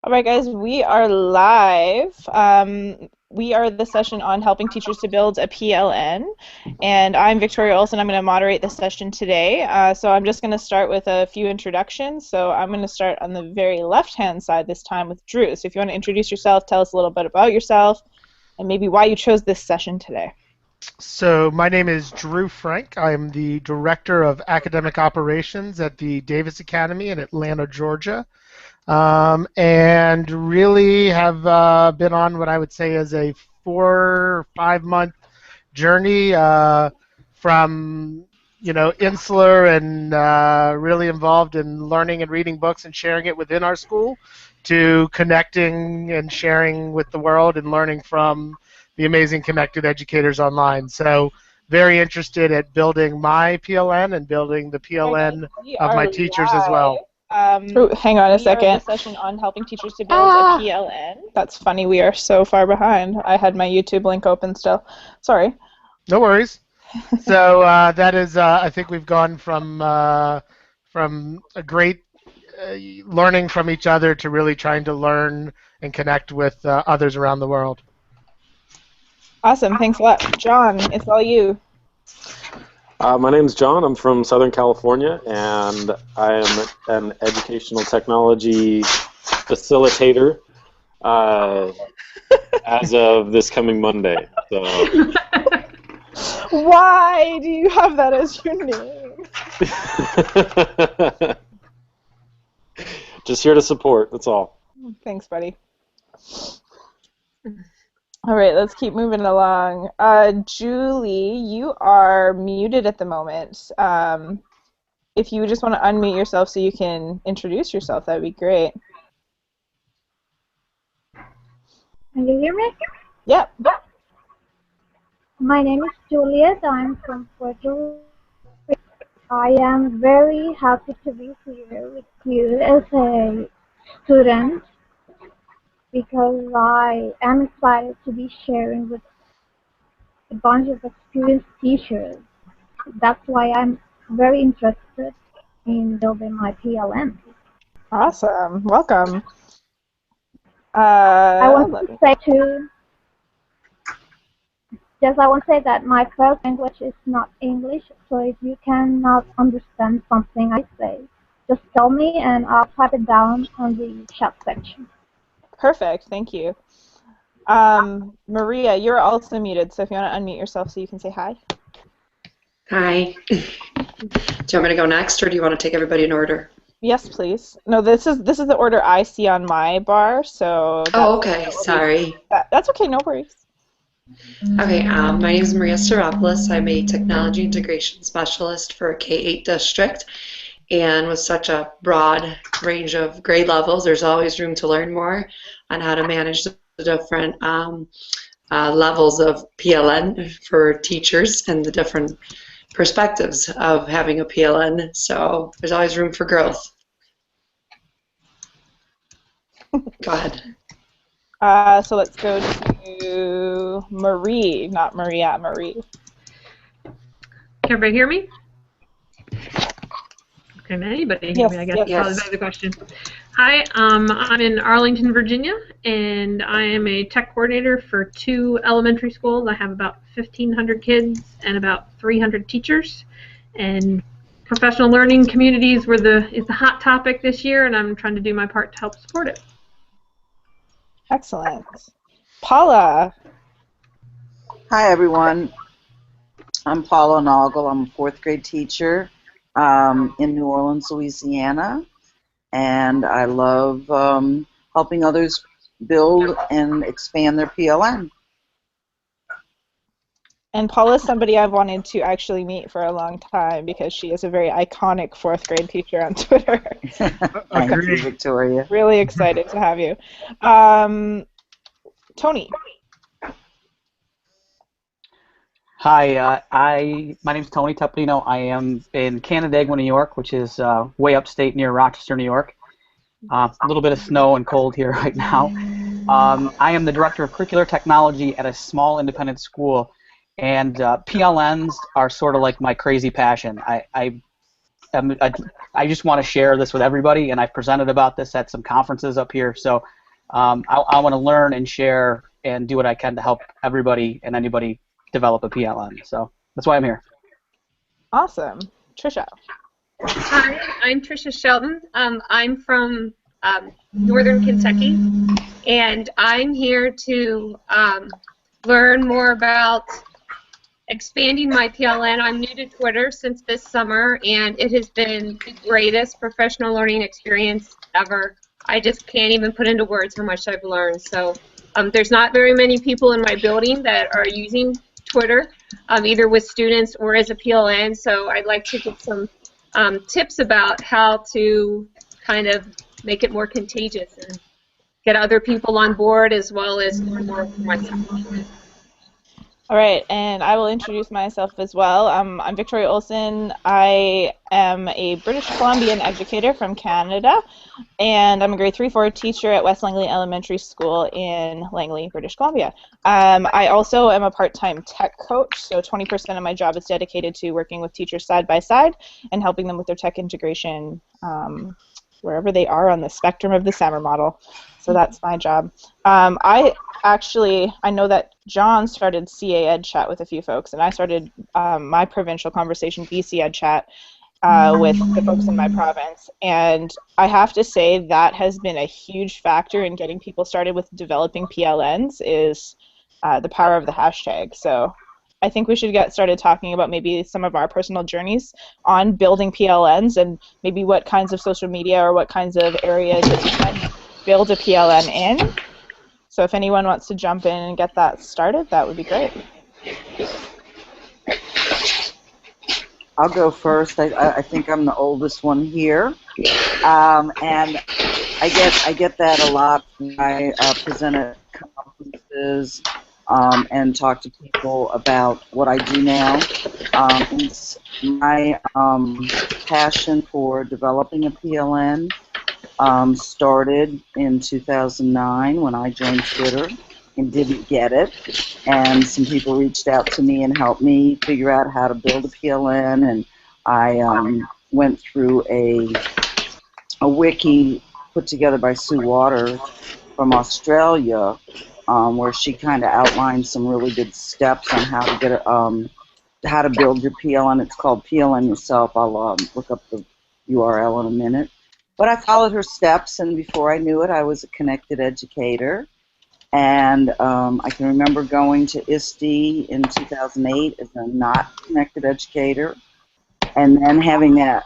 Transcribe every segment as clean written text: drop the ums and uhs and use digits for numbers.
All right, guys, we are live. We are the session on helping teachers to build a PLN, and I'm Victoria Olson. I'm going to moderate this session today. So I'm just going to start with a few introductions. So I'm going to start on the very left-hand side this time with Drew. So if you want to introduce yourself, tell us a little bit about yourself, and maybe why you chose this session today. So my name is Drew Frank. I'm the Director of Academic Operations at the Davis Academy in Atlanta, Georgia. And really have been on what I would say is a 4 or 5 month journey from insular and really involved in learning and reading books and sharing it within our school to connecting and sharing with the world and learning from the amazing connected educators online. So very interested at building my PLN and building the PLN of my teachers as well. Ooh, hang on a second. We are the session on helping teachers to build a PLN. That's funny. We are so far behind. I had my YouTube link open still. Sorry. No worries. So that is, I think we've gone from a great learning from each other to really trying to learn and connect with others around the world. Awesome. Thanks a lot. John, it's all you. My name's John. I'm from Southern California, and I am an educational technology facilitator as of this coming Monday. So. Why do you have that as your name? Just here to support, that's all. Thanks, buddy. All right, let's keep moving along. Julie, you are muted at the moment. If you just want to unmute yourself so you can introduce yourself, that would be great. Can you hear me? Yep. My name is Juliet. I'm from Puerto Rico. I am very happy to be here with you as a student because I am excited to be sharing with a bunch of experienced teachers. That's why I'm very interested in building my PLN. Awesome. Welcome. I want to say too. Yes, I want to say that my first language is not English, so if you cannot understand something I say, just tell me and I'll type it down on the chat section. Perfect, thank you. Maria, you're also muted, so if you want to unmute yourself so you can say hi. Hi. Do you want me to go next, or do you want to take everybody in order? Yes, please. No, this is the order I see on my bar, so. Oh, okay. Sorry. That's okay. No worries. Okay. My name is Maria Staropoulos. I'm a technology integration specialist for a K-8 district, and with such a broad range of grade levels, there's always room to learn more on how to manage the different levels of PLN for teachers and the different perspectives of having a PLN. So there's always room for growth. Go ahead. So let's go to Marie, not Maria, Marie. Can everybody hear me? Can anybody hear me? I guess that's probably the question. Hi, I'm in Arlington, Virginia, and I am a tech coordinator for 2 elementary schools. I have about 1,500 kids and about 300 teachers. And professional learning communities is the hot topic this year, and I'm trying to do my part to help support it. Excellent. Paula. Hi, everyone. I'm Paula Noggle. I'm a 4th grade teacher in New Orleans, Louisiana, and I love helping others build and expand their PLN. And Paula's somebody I've wanted to actually meet for a long time because she is a very iconic 4th grade teacher on Twitter. Thank you, Victoria. Really excited to have you. Tony. Hi, my name's Tony Topolino. I am in Canandaigua, New York, which is way upstate near Rochester, New York. A little bit of snow and cold here right now. I am the Director of Curricular Technology at a small independent school, and PLNs are sort of like my crazy passion. I I just want to share this with everybody, and I've presented about this at some conferences up here. So I want to learn and share and do what I can to help everybody and anybody develop a PLN. So that's why I'm here. Awesome. Trisha. Hi, I'm Trisha Shelton. I'm from Northern Kentucky, and I'm here to learn more about expanding my PLN. I'm new to Twitter since this summer, and it has been the greatest professional learning experience ever. I just can't even put into words how much I've learned. So there's not very many people in my building that are using Twitter, either with students or as a PLN, so I'd like to get some tips about how to kind of make it more contagious and get other people on board as well as learn more for myself. All right, and I will introduce myself as well. I'm Victoria Olson. I am a British Columbian educator from Canada, and I'm a grade 3-4 teacher at West Langley Elementary School in Langley, British Columbia. I also am a part-time tech coach, so 20% of my job is dedicated to working with teachers side by side and helping them with their tech integration wherever they are on the spectrum of the SAMR model. So that's my job. I know that John started CA Ed Chat with a few folks, and I started my provincial conversation, BC Ed Chat, with the folks in my province. And I have to say that has been a huge factor in getting people started with developing PLNs is the power of the hashtag. So I think we should get started talking about maybe some of our personal journeys on building PLNs and maybe what kinds of social media or what kinds of areas that you can build a PLN in. So if anyone wants to jump in and get that started, that would be great. I'll go first. I think I'm the oldest one here, and I get that a lot when I present at conferences and talk to people about what I do now. It's my passion for developing a PLN started in 2009 when I joined Twitter and didn't get it, and some people reached out to me and helped me figure out how to build a PLN, and I went through a wiki put together by Sue Waters from Australia, where she kind of outlined some really good steps on how to get how to build your PLN. It's called PLN Yourself. I'll look up the URL in a minute. But I followed her steps, and before I knew it, I was a connected educator. And I can remember going to ISTE in 2008 as a not connected educator, and then having a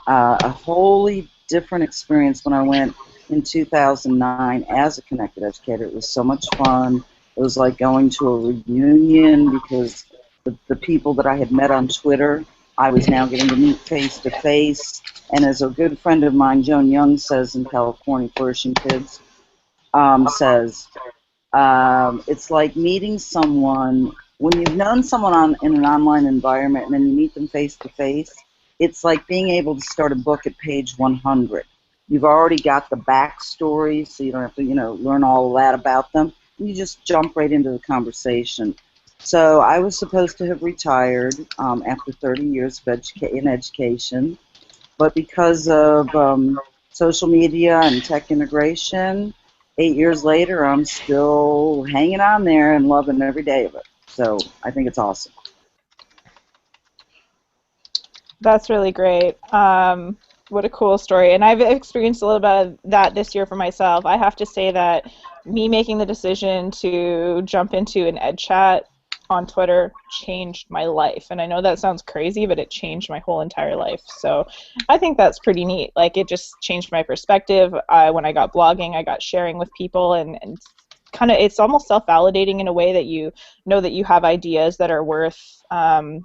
wholly different experience when I went in 2009 as a connected educator. It was so much fun. It was like going to a reunion because the people that I had met on Twitter, I was now getting to meet face to face. And as a good friend of mine, Joan Young, says in California Flourishing Kids, it's like meeting someone, when you've known someone in an online environment and then you meet them face to face, it's like being able to start a book at page 100. You've already got the backstory, so you don't have to, learn all of that about them. And you just jump right into the conversation. So I was supposed to have retired after 30 years of in education, but because of social media and tech integration, 8 years later, I'm still hanging on there and loving every day of it. So I think it's awesome. That's really great. What a cool story. And I've experienced a little bit of that this year for myself. I have to say that me making the decision to jump into an ed chat on Twitter changed my life. And I know that sounds crazy, but it changed my whole entire life. So I think that's pretty neat. Like, it just changed my perspective. When I got blogging, I got sharing with people, and kind of, it's almost self-validating in a way that you know that you have ideas that are worth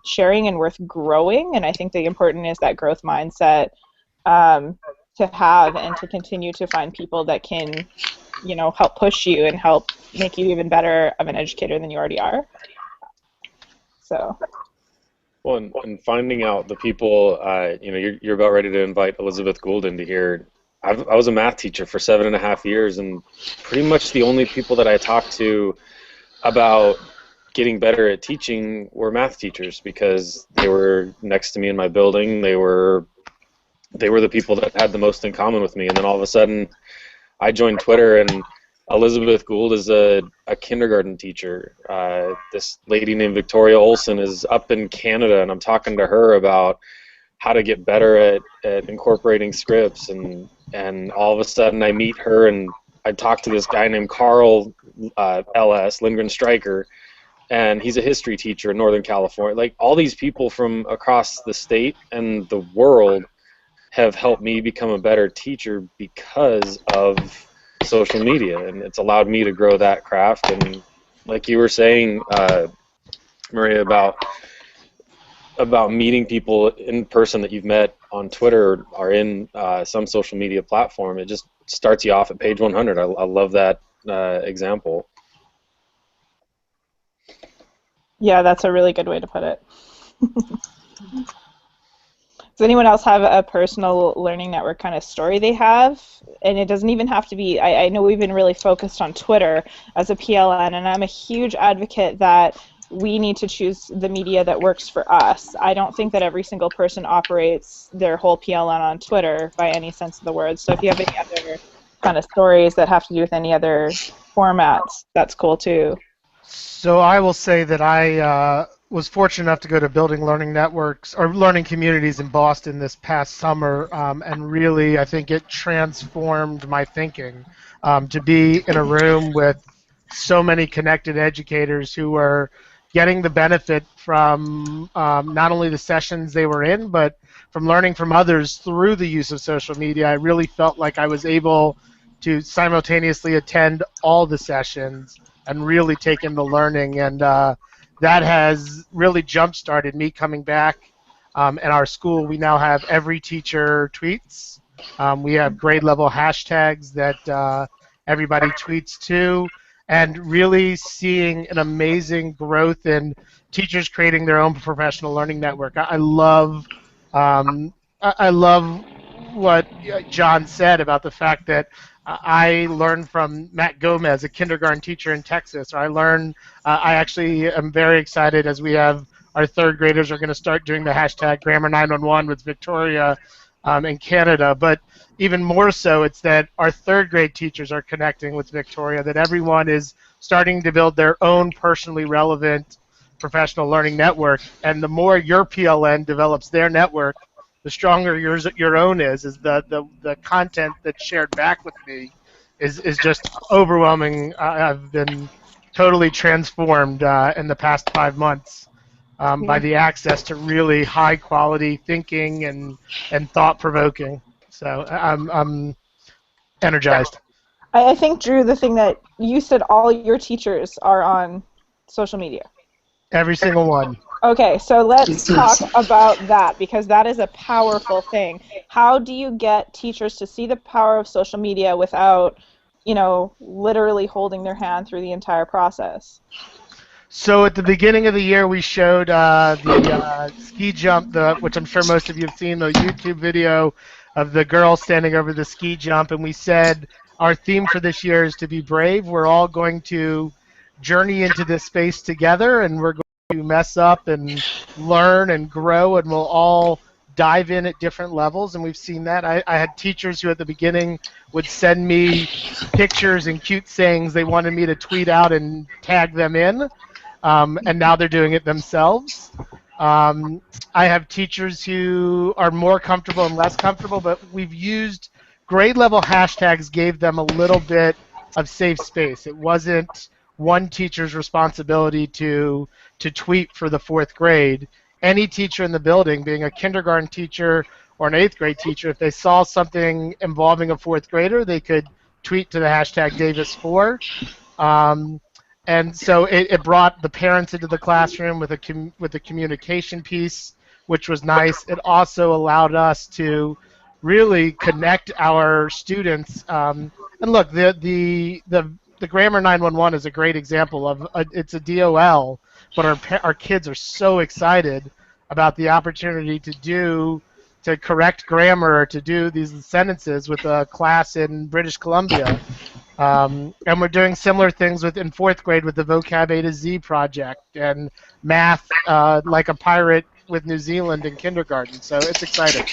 sharing and worth growing. And I think the important is that growth mindset to have and to continue to find people that can, help push you and help make you even better of an educator than you already are. So. Well, and finding out the people, you're about ready to invite Elizabeth Gould into here. I was a math teacher for 7.5 years, and pretty much the only people that I talked to about getting better at teaching were math teachers, because they were next to me in my building. They were they were the people that had the most in common with me. And then all of a sudden, I joined Twitter, and Elizabeth Gould is a kindergarten teacher. This lady named Victoria Olson is up in Canada, and I'm talking to her about how to get better at incorporating scripts. And all of a sudden, I meet her, and I talk to this guy named Carl L.S., Lindgren Stryker, and he's a history teacher in Northern California. Like, all these people from across the state and the world have helped me become a better teacher because of social media, and it's allowed me to grow that craft. And like you were saying, Maria, about meeting people in person that you've met on Twitter or in some social media platform, it just starts you off at page 100. I love that example. Yeah, that's a really good way to put it. Does anyone else have a personal learning network kind of story they have? And it doesn't even have to be, I know we've been really focused on Twitter as a PLN, and I'm a huge advocate that we need to choose the media that works for us. I don't think that every single person operates their whole PLN on Twitter by any sense of the word. So if you have any other kind of stories that have to do with any other formats, that's cool too. So I will say that I was fortunate enough to go to Building Learning Networks or Learning Communities in Boston this past summer, and really I think it transformed my thinking to be in a room with so many connected educators who were getting the benefit from not only the sessions they were in, but from learning from others through the use of social media. I really felt like I was able to simultaneously attend all the sessions and really take in the learning, and that has really jump-started me coming back. In our school, we now have every teacher tweets. We have grade-level hashtags that everybody tweets to, and really seeing an amazing growth in teachers creating their own professional learning network. I love what John said about the fact that I learned from Matt Gomez, a kindergarten teacher in Texas. I actually am very excited as we have our third graders are going to start doing the hashtag Grammar 911 with Victoria in Canada. But even more so, it's that our third grade teachers are connecting with Victoria, that everyone is starting to build their own personally relevant professional learning network. And the more your PLN develops their network, the stronger your own is the content that's shared back with me is just overwhelming. I've been totally transformed in the past 5 months by the access to really high quality thinking and thought provoking. So I'm energized. I think, Drew, the thing that you said, all your teachers are on social media. Every single one. Okay, so let's talk about that, because that is a powerful thing. How do you get teachers to see the power of social media without, literally holding their hand through the entire process? So at the beginning of the year, we showed the ski jump, which I'm sure most of you have seen, the YouTube video of the girl standing over the ski jump, and we said our theme for this year is to be brave. We're all going to journey into this space together, and we're going to mess up and learn and grow, and we'll all dive in at different levels, and we've seen that. I had teachers who at the beginning would send me pictures and cute sayings they wanted me to tweet out and tag them in, and now they're doing it themselves. I have teachers who are more comfortable and less comfortable, but we've used grade level hashtags, gave them a little bit of safe space. It wasn't one teacher's responsibility to tweet for the 4th grade. Any teacher in the building, being a kindergarten teacher or an 8th grade teacher, if they saw something involving a 4th grader, they could tweet to the hashtag Davis4. And so it brought the parents into the classroom with a communication piece, which was nice. It also allowed us to really connect our students. And look, the Grammar 911 is a great example of it's a DOL, but our kids are so excited about the opportunity to correct grammar or to do these sentences with a class in British Columbia. And we're doing similar things in 4th grade with the Vocab A to Z project and math like a pirate with New Zealand in kindergarten. So it's exciting.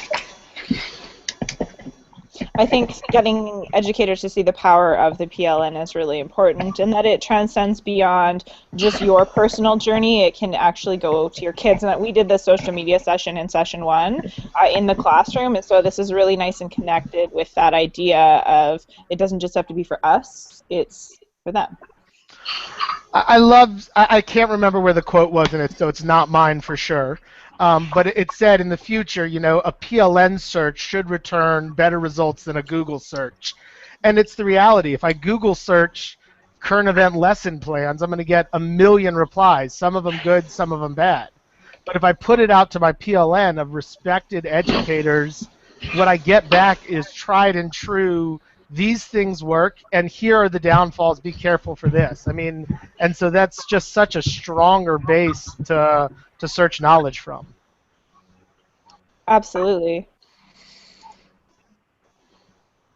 I think getting educators to see the power of the PLN is really important, and that it transcends beyond just your personal journey. It can actually go to your kids. And that we did the social media session in session 1 in the classroom, and so this is really nice and connected with that idea of it doesn't just have to be for us, it's for them. I can't remember where the quote was in it, so it's not mine for sure. But it said in the future, you know, a PLN search should return better results than a Google search. And it's the reality. If I Google search current event lesson plans, I'm going to get a million replies, some of them good, some of them bad. But if I put it out to my PLN of respected educators, what I get back is tried and true, these things work, and here are the downfalls, be careful for this. I mean, and so that's just such a stronger base to search knowledge from. Absolutely.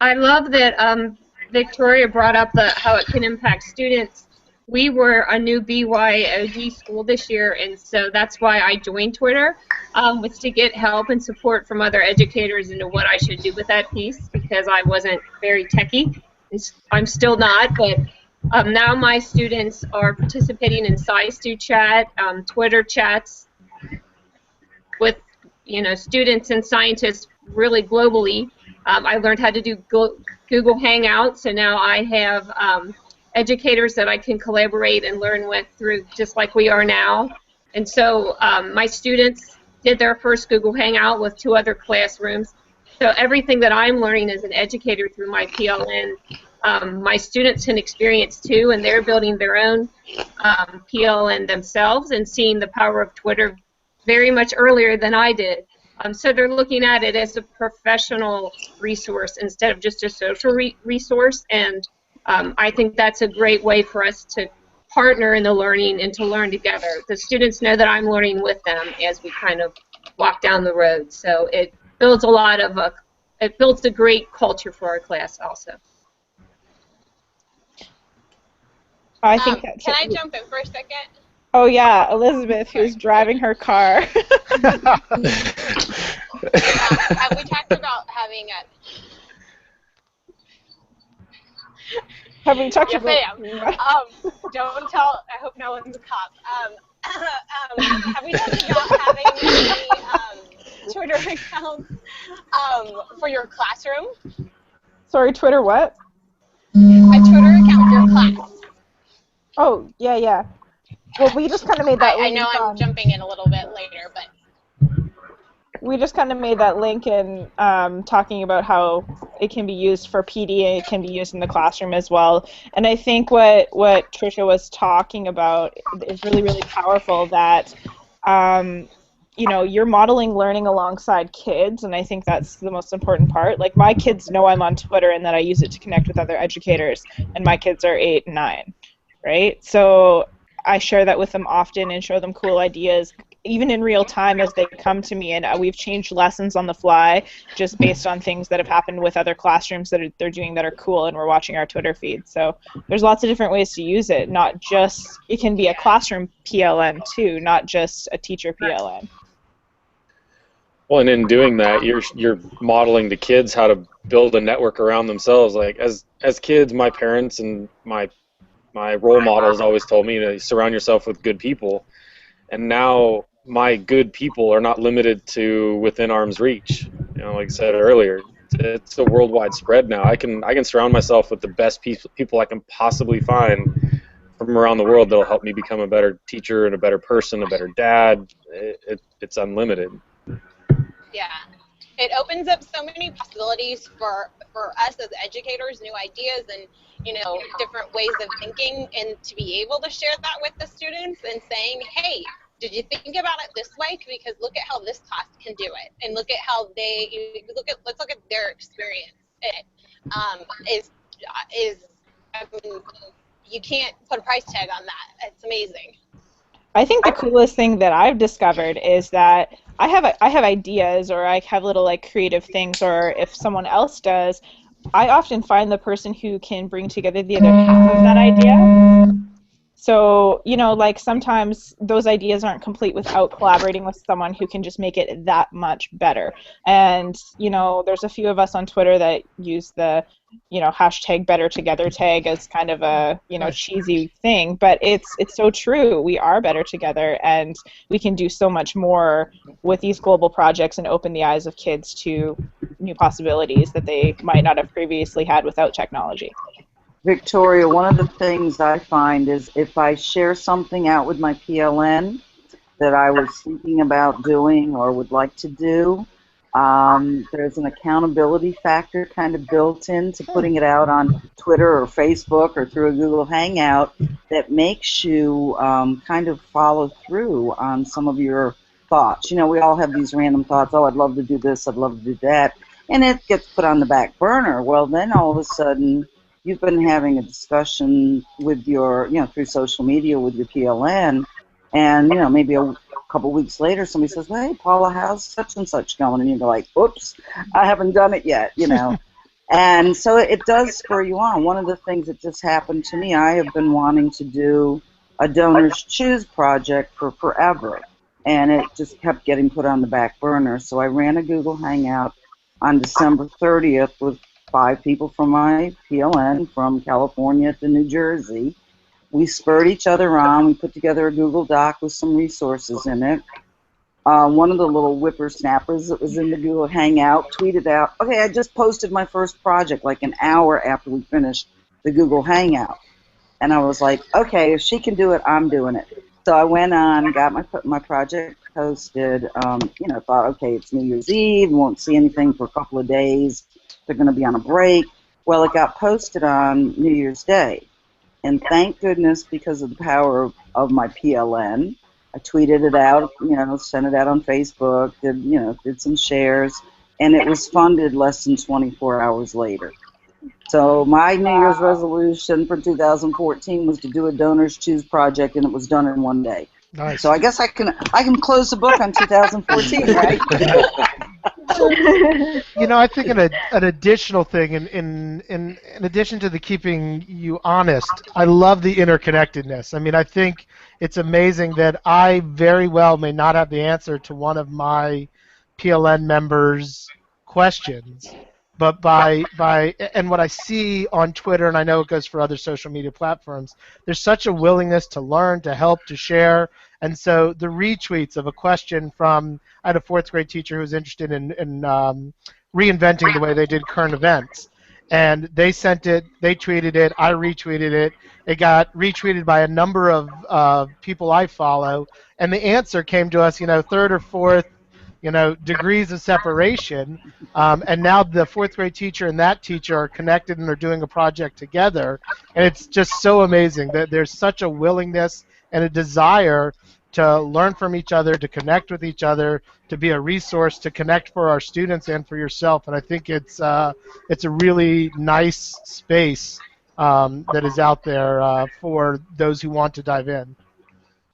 I love that Victoria brought up how it can impact students. We were a new BYOD school this year, and so that's why I joined Twitter, was to get help and support from other educators into what I should do with that piece, because I wasn't very techie. I'm still not, but now my students are participating in SciStu chat, Twitter chats with, you know, students and scientists really globally. I learned how to do Google Hangouts, so now I have educators that I can collaborate and learn with through, just like we are now. And so my students did their first Google Hangout with 2 other classrooms. So everything that I'm learning as an educator through my PLN, my students can experience too, and they're building their own PLN themselves and seeing the power of Twitter very much earlier than I did. So they're looking at it as a professional resource instead of just a social resource, and I think that's a great way for us to partner in the learning and to learn together. The students know that I'm learning with them as we kind of walk down the road. So it builds it builds a great culture for our class also. I think can I jump in for a second? Oh yeah, Elizabeth, who's driving her car. Have we talked about having a... Have we talked yes, about... I am. Don't tell, I hope no one's a cop. Have we talked about having a Twitter account for your classroom? Sorry, Twitter what? A Twitter account for your class. Oh, yeah, yeah. Well, we just kind of made that I link. know I'm jumping in a little bit later, but... We just kind of made that link in talking about how it can be used for PD and it can be used in the classroom as well. And I think what Tricia was talking about is really, really powerful, that you know, you're modeling learning alongside kids, and I think that's the most important part. Like, my kids know I'm on Twitter and that I use it to connect with other educators, and my kids are 8 and 9, right? So I share that with them often and show them cool ideas, even in real time as they come to me, and we've changed lessons on the fly just based on things that have happened with other classrooms that they're doing that are cool, and we're watching our Twitter feed. So there's lots of different ways to use it, not just, it can be a classroom PLN too, not just a teacher PLN. Well, and in doing that, you're modeling to kids how to build a network around themselves. Like, as kids, my parents and my role models always told me to surround yourself with good people, and now my good people are not limited to within arm's reach. You know, like I said earlier, it's a worldwide spread now. I can surround myself with the best people I can possibly find from around the world that'll help me become a better teacher and a better person, a better dad. It's unlimited. Yeah. It opens up so many possibilities for us as educators, new ideas and, you know, different ways of thinking, and to be able to share that with the students and saying, hey, did you think about it this way? Because look at how this class can do it, and look at how let's look at their experience. It I mean, you can't put a price tag on that. It's amazing. I think the coolest thing that I've discovered is that I have ideas, or I have little like creative things, or if someone else does, I often find the person who can bring together the other half of that idea. So, like sometimes those ideas aren't complete without collaborating with someone who can just make it that much better. And, there's a few of us on Twitter that use the, hashtag better together tag as kind of a, cheesy thing, but it's so true. We are better together, and we can do so much more with these global projects and open the eyes of kids to new possibilities that they might not have previously had without technology. Victoria, one of the things I find is if I share something out with my PLN that I was thinking about doing or would like to do, there's an accountability factor kind of built into putting it out on Twitter or Facebook or through a Google Hangout that makes you kind of follow through on some of your thoughts. We all have these random thoughts, oh, I'd love to do this, I'd love to do that, and it gets put on the back burner. Well, then all of a sudden, you've been having a discussion with your, through social media with your PLN, and, maybe a couple weeks later somebody says, well, hey, Paula, how's such and such going? And you're like, oops, I haven't done it yet, And so it does spur you on. One of the things that just happened to me, I have been wanting to do a Donors Choose project for forever, and it just kept getting put on the back burner. So I ran a Google Hangout on December 30th with 5 people from my PLN from California to New Jersey. We spurred each other on. We put together a Google Doc with some resources in it. One of the little whippersnappers that was in the Google Hangout tweeted out, okay, I just posted my first project like an hour after we finished the Google Hangout. And I was like, okay, if she can do it, I'm doing it. So I went on, got my project posted, thought, okay, it's New Year's Eve, won't see anything for a couple of days. They're going to be on a break. Well, it got posted on New Year's Day. And thank goodness, because of the power of my PLN, I tweeted it out, sent it out on Facebook, did some shares, and it was funded less than 24 hours later. So my New Year's resolution for 2014 was to do a Donors Choose project, and it was done in one day. Nice. So I guess I can close the book on 2014, right? I think an additional thing, in addition to the keeping you honest, I love the interconnectedness. I mean, I think it's amazing that I very well may not have the answer to one of my PLN members' questions, but and what I see on Twitter, and I know it goes for other social media platforms, there's such a willingness to learn, to help, to share. And so the retweets of a question from, I had a 4th grade teacher who was interested in reinventing the way they did current events. And they sent it, they tweeted it, I retweeted it. It got retweeted by a number of people I follow. And the answer came to us, 3rd or 4th, degrees of separation. And now the 4th grade teacher and that teacher are connected and they're doing a project together. And it's just so amazing that there's such a willingness and a desire to learn from each other, to connect with each other, to be a resource, to connect for our students and for yourself. And I think it's a really nice space that is out there for those who want to dive in.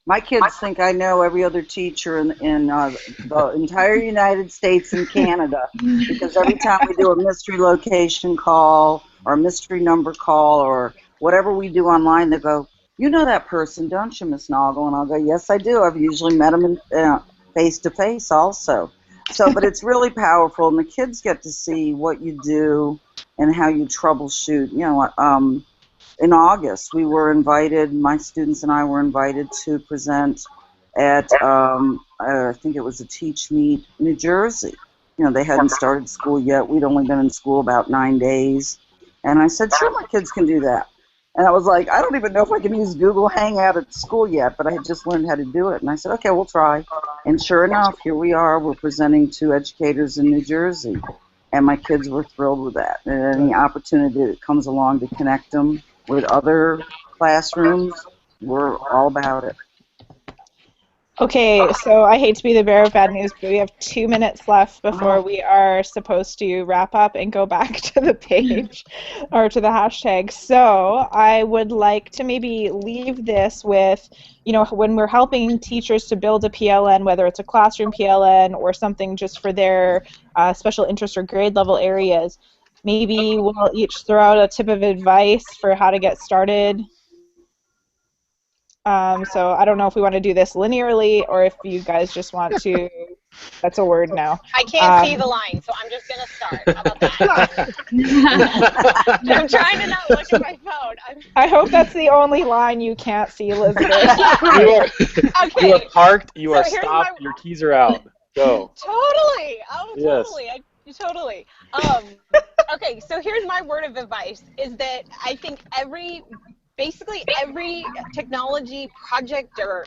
My kids think I know every other teacher in the entire United States and Canada, because every time we do a mystery location call or a mystery number call or whatever we do online, they go, you know that person, don't you, Miss Noggle? And I'll go, yes, I do. I've usually met them face-to-face also. So, but it's really powerful, and the kids get to see what you do and how you troubleshoot. In August, we were invited, my students and I were invited to present at, I think it was a Teach Meet, New Jersey. They hadn't started school yet. We'd only been in school about 9 days. And I said, sure, my kids can do that. And I was like, I don't even know if I can use Google Hangout at school yet, but I had just learned how to do it. And I said, okay, we'll try. And sure enough, here we are. We're presenting to educators in New Jersey. And my kids were thrilled with that. And any opportunity that comes along to connect them with other classrooms, we're all about it. Okay, so I hate to be the bearer of bad news, but we have 2 minutes left before we are supposed to wrap up and go back to the page or to the hashtag. So I would like to maybe leave this with, when we're helping teachers to build a PLN, whether it's a classroom PLN or something just for their special interest or grade level areas, maybe we'll each throw out a tip of advice for how to get started. So I don't know if we want to do this linearly or if you guys just want to. That's a word now. I can't see the line, so I'm just going to start. How about that? I'm trying to not look at my phone. I hope that's the only line you can't see, Elizabeth. You are parked, you are stopped, your keys are out. Go. Totally. Oh, Yes. totally. Totally. Okay, so here's my word of advice, is that I think basically every technology project or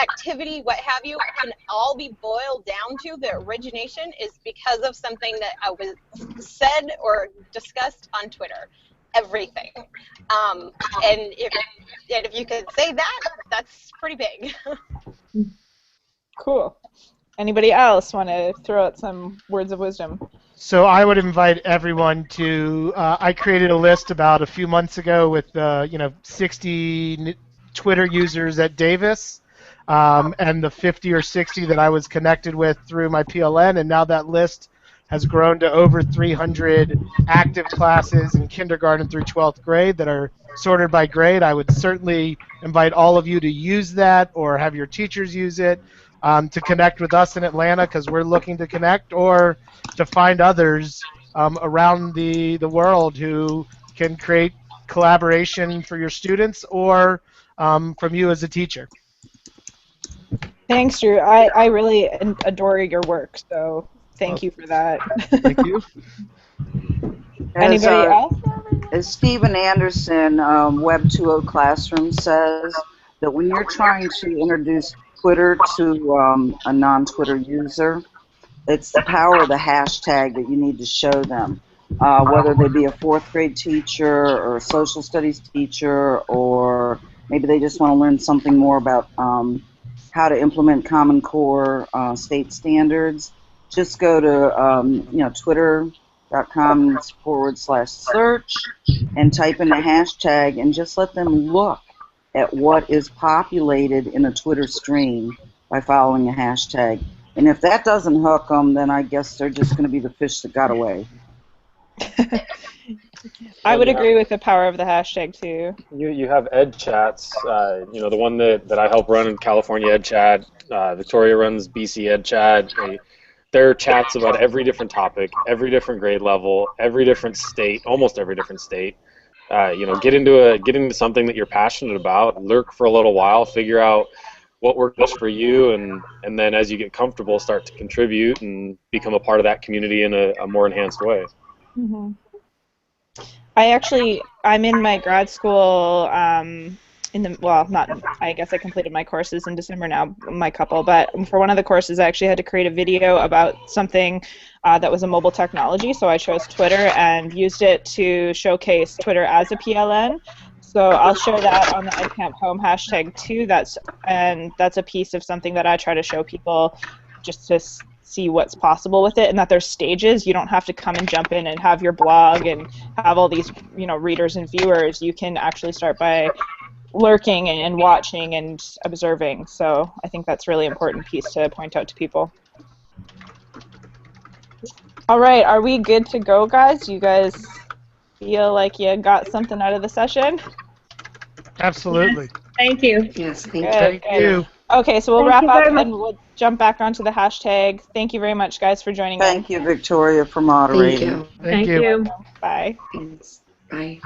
activity, what have you, can all be boiled down to the origination is because of something that was said or discussed on Twitter. Everything. And if you could say that, that's pretty big. Cool. Anybody else want to throw out some words of wisdom? So I would invite everyone to. I created a list about a few months ago with 60 Twitter users at Davis, and the 50 or 60 that I was connected with through my PLN, and now that list has grown to over 300 active classes in kindergarten through 12th grade that are sorted by grade. I would certainly invite all of you to use that or have your teachers use it to connect with us in Atlanta because we're looking to connect, or to find others around the world who can create collaboration for your students or from you as a teacher. Thanks, Drew. I really adore your work, so thank you for that. Thank you. Anybody else? As Stephen Anderson, Web 2.0 Classroom says, that when you're trying to introduce Twitter to a non-Twitter user, it's the power of the hashtag that you need to show them. Whether they be a fourth grade teacher or a social studies teacher, or maybe they just want to learn something more about how to implement Common Core state standards, just go to twitter.com/search and type in the hashtag and just let them look at what is populated in a Twitter stream by following a hashtag. And if that doesn't hook them, then I guess they're just going to be the fish that got away. I would agree with the power of the hashtag too. You have Ed Chats, the one that I help run in California, Ed Chat. Victoria runs BC Ed Chat. There are chats about every different topic, every different grade level, every different state, almost every different state. Get into something that you're passionate about, lurk for a little while, figure out what works for you, and then as you get comfortable, start to contribute and become a part of that community in a more enhanced way. Mm-hmm. I'm in my grad school I guess I completed my courses in December now, my couple, but for one of the courses I actually had to create a video about something that was a mobile technology, so I chose Twitter and used it to showcase Twitter as a PLN. So I'll share that on the edcampHOME hashtag too. That's a piece of something that I try to show people just to see what's possible with it, and that there's stages. You don't have to come and jump in and have your blog and have all these readers and viewers. You can actually start by lurking and watching and observing. So I think that's a really important piece to point out to people. All right, are we good to go, guys? You guys feel like you got something out of the session? Absolutely. Yes. Thank you. Yes, Thank you. Okay, so we'll wrap up and we'll jump back onto the hashtag. Thank you very much, guys, for joining in. Thank you, Victoria, for moderating. Thank you. Thank you. Bye. Thanks. Bye.